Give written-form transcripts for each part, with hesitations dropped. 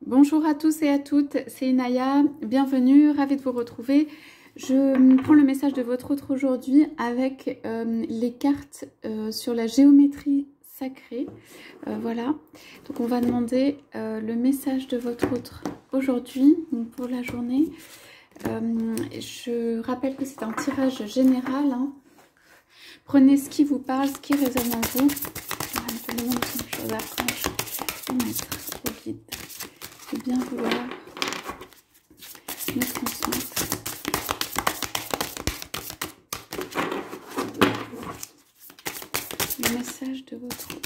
Bonjour à tous et à toutes, c'est Inaya, bienvenue, ravie de vous retrouver. Je prends le message de votre autre aujourd'hui avec les cartes sur la géométrie sacrée. Voilà, donc on va demander le message de votre autre aujourd'hui pour la journée. Je rappelle que c'est un tirage général, hein. Prenez ce qui vous parle, ce qui résonne en vous. Je vais demander quelque chose à mettre au guide. De bien vouloir me transmettre le message de votre hôte.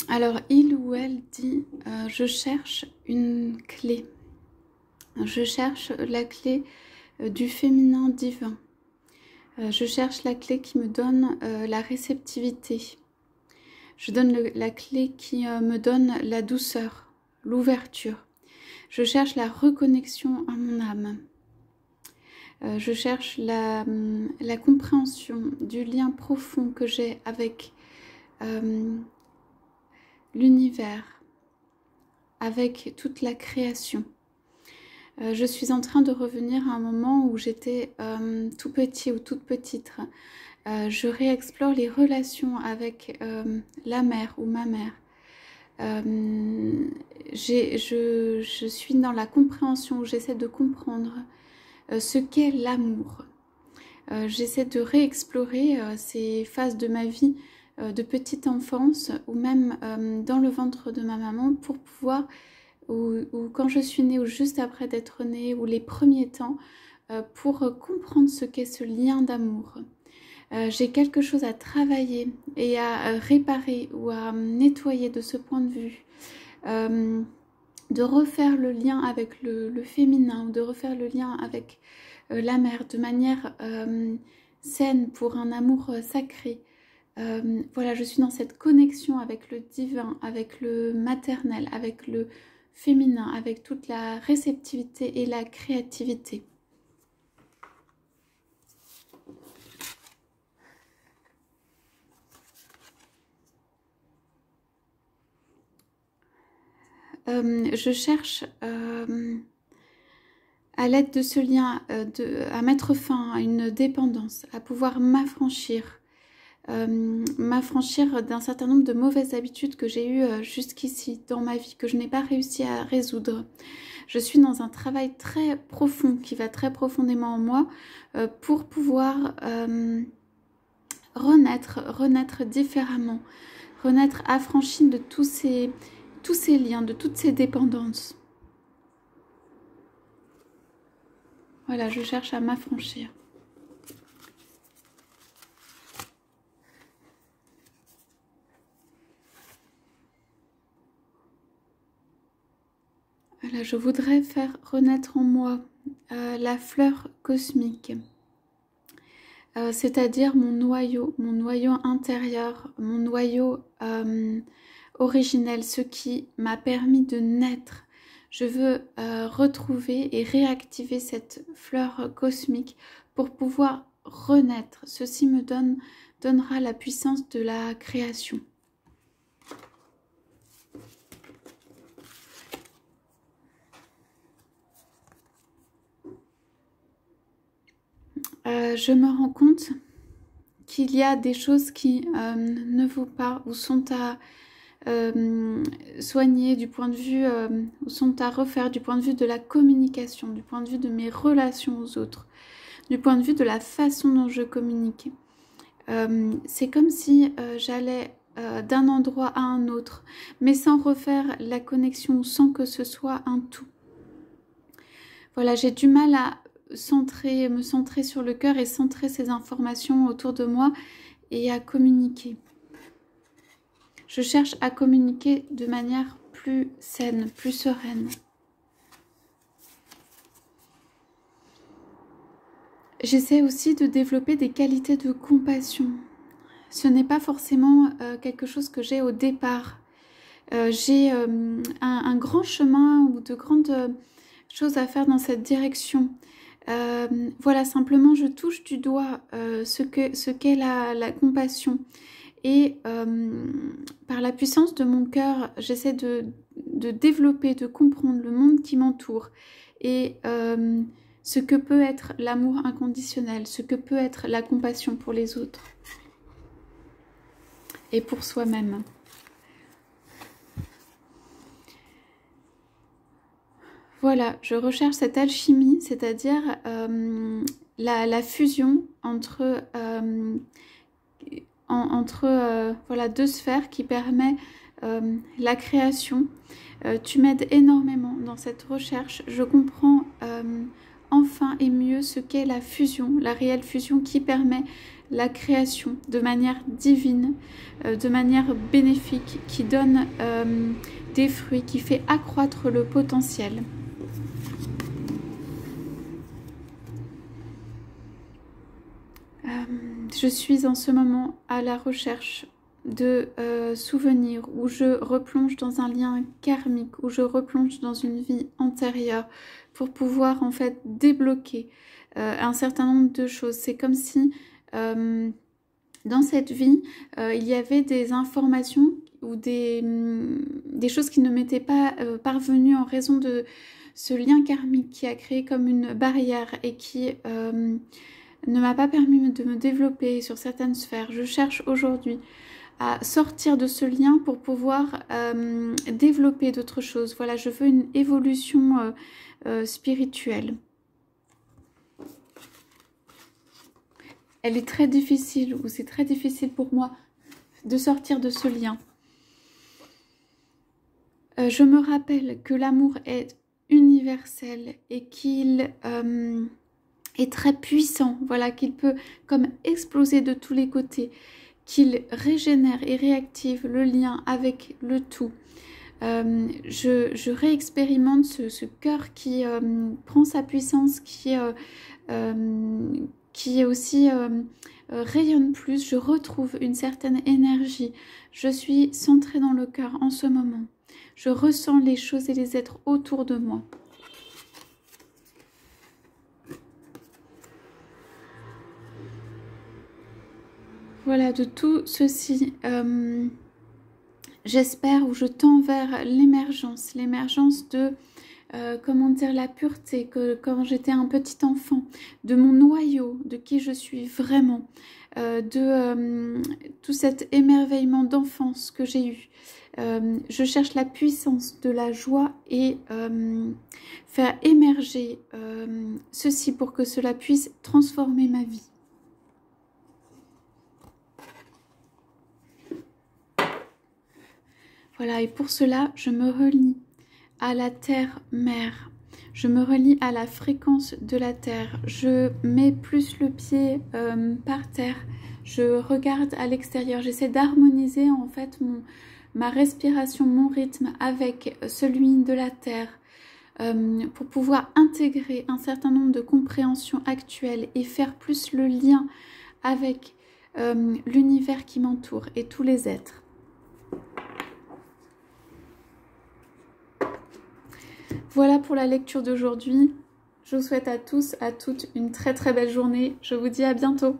Alors, il ou elle dit je cherche une clé. Je cherche la clé du féminin divin. Je cherche la clé qui me donne la réceptivité. Je donne la clé qui me donne la douceur, l'ouverture. Je cherche la reconnexion à mon âme. Je cherche la compréhension du lien profond que j'ai avec l'univers, avec toute la création. Je suis en train de revenir à un moment où j'étais tout petit ou toute petite. Je réexplore les relations avec la mère ou ma mère. Je suis dans la compréhension où j'essaie de comprendre ce qu'est l'amour. J'essaie de réexplorer ces phases de ma vie de petite enfance ou même dans le ventre de ma maman pour pouvoir, ou quand je suis née ou juste après d'être née ou les premiers temps, pour comprendre ce qu'est ce lien d'amour. J'ai quelque chose à travailler et à réparer ou à nettoyer de ce point de vue. De refaire le lien avec le féminin ou de refaire le lien avec la mère de manière saine pour un amour sacré. Voilà, je suis dans cette connexion avec le divin, avec le maternel, avec le féminin, avec toute la réceptivité et la créativité. Je cherche à l'aide de ce lien à mettre fin à une dépendance, à pouvoir m'affranchir d'un certain nombre de mauvaises habitudes que j'ai eues jusqu'ici dans ma vie, que je n'ai pas réussi à résoudre. Je suis dans un travail très profond qui va très profondément en moi pour pouvoir renaître différemment, renaître affranchie de tous ces liens, de toutes ces dépendances. Voilà, je cherche à m'affranchir. Voilà, je voudrais faire renaître en moi la fleur cosmique, c'est-à-dire mon noyau intérieur, mon noyau originel, ce qui m'a permis de naître. Je veux retrouver et réactiver cette fleur cosmique pour pouvoir renaître. Ceci me donnera la puissance de la création. Je me rends compte qu'il y a des choses qui ne vous pas ou sont à soigner du point de vue, ou sont à refaire du point de vue de la communication, du point de vue de mes relations aux autres, du point de vue de la façon dont je communique. C'est comme si j'allais d'un endroit à un autre, mais sans refaire la connexion, sans que ce soit un tout. Voilà, j'ai du mal à me centrer sur le cœur et centrer ces informations autour de moi et à communiquer. Je cherche à communiquer de manière plus saine, plus sereine. J'essaie aussi de développer des qualités de compassion. Ce n'est pas forcément quelque chose que j'ai au départ. J'ai un grand chemin ou de grandes choses à faire dans cette direction. Voilà, simplement je touche du doigt ce qu'est la compassion. Et par la puissance de mon cœur, j'essaie de développer, de comprendre le monde qui m'entoure. Et ce que peut être l'amour inconditionnel, ce que peut être la compassion pour les autres. Et pour soi-même. Voilà, je recherche cette alchimie, c'est-à-dire la fusion entre voilà, deux sphères qui permet la création. Tu m'aides énormément dans cette recherche. Je comprends enfin et mieux ce qu'est la fusion, la réelle fusion qui permet la création de manière divine, de manière bénéfique, qui donne des fruits, qui fait accroître le potentiel. Je suis en ce moment à la recherche de souvenirs où je replonge dans un lien karmique, où je replonge dans une vie antérieure pour pouvoir en fait débloquer un certain nombre de choses. C'est comme si dans cette vie, il y avait des informations ou des choses qui ne m'étaient pas parvenues en raison de ce lien karmique qui a créé comme une barrière et qui ne m'a pas permis de me développer sur certaines sphères. Je cherche aujourd'hui à sortir de ce lien pour pouvoir développer d'autres choses. Voilà, je veux une évolution spirituelle. Elle est très difficile, ou c'est très difficile pour moi de sortir de ce lien. Je me rappelle que l'amour est universel et qu'il est très puissant, voilà, qu'il peut comme exploser de tous les côtés, qu'il régénère et réactive le lien avec le tout. Je réexpérimente ce cœur qui prend sa puissance, qui aussi rayonne plus. Je retrouve une certaine énergie. Je suis centrée dans le cœur en ce moment. Je ressens les choses et les êtres autour de moi. Voilà, de tout ceci, j'espère, ou je tends vers l'émergence de, comment dire, la pureté, que quand j'étais un petit enfant, de mon noyau, de qui je suis vraiment, de tout cet émerveillement d'enfance que j'ai eu. Je cherche la puissance de la joie et faire émerger ceci pour que cela puisse transformer ma vie. Voilà, et pour cela, je me relie à la terre-mère. Je me relie à la fréquence de la terre. Je mets plus le pied par terre. Je regarde à l'extérieur. J'essaie d'harmoniser en fait ma respiration, mon rythme avec celui de la terre pour pouvoir intégrer un certain nombre de compréhensions actuelles et faire plus le lien avec l'univers qui m'entoure et tous les êtres. Voilà pour la lecture d'aujourd'hui. Je vous souhaite à tous, à toutes une très très belle journée. Je vous dis à bientôt.